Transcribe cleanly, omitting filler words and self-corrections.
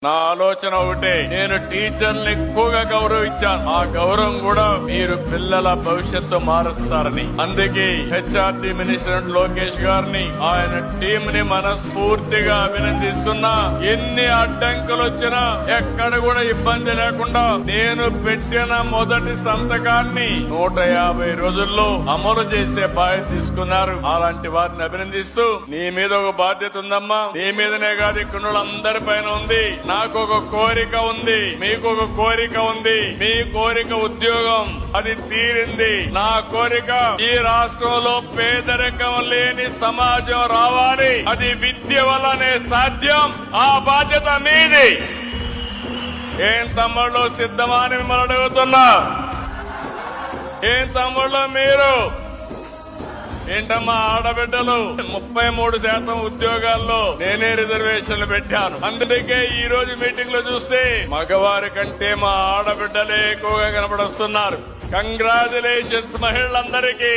నా ఆలోచన ఒకటే, నేను టీచర్ని ఎక్కువగా గౌరవించాను. ఆ గౌరవం కూడా మీరు పిల్లల భవిష్యత్తు మారుస్తారని. అందుకే హెచ్ఆర్డీ మినిస్టర్ లోకేష్ గారిని, ఆయన టీం ని మనస్ఫూర్తిగా అభినందిస్తున్నా. ఎన్ని అడ్డంకులు వచ్చినా ఎక్కడ కూడా ఇబ్బంది లేకుండా నేను పెట్టిన మొదటి సంతకాన్ని 150 రోజుల్లో అమలు చేసే బాధ్యత తీసుకున్నారు. అలాంటి వారిని అభినందిస్తూ, నీ మీద ఒక బాధ్యత ఉందమ్మా. నీ మీదనే కాదు, ఇక్కడ అందరి పైన ఉంది. నాకు ఒక కోరిక ఉంది, మీకు ఒక కోరిక ఉంది. మీ కోరిక ఉద్యోగం, అది తీరింది. నా కోరిక ఈ రాష్ట్రంలో పేదరికం లేని సమాజం రావాలి. అది విద్య వల్లనే సాధ్యం. ఆ బాధ్యత మీది. ఏం తమ్ముళ్ళు సిద్ధమా అని మిమ్మల్ని అడుగుతున్నా. ఏం తమ్ముళ్ళు మీరు? ఏంటమ్మా ఆడబిడ్డలు? 33% ఉద్యోగాల్లో నేనే రిజర్వేషన్లు పెట్టాను. అందుకే ఈ రోజు మీటింగ్ లో చూస్తే మగవారి కంటే మా ఆడబిడ్డలే ఎక్కువగా కనబడొస్తున్నారు. కంగ్రాచులేషన్స్ మహిళలందరికీ.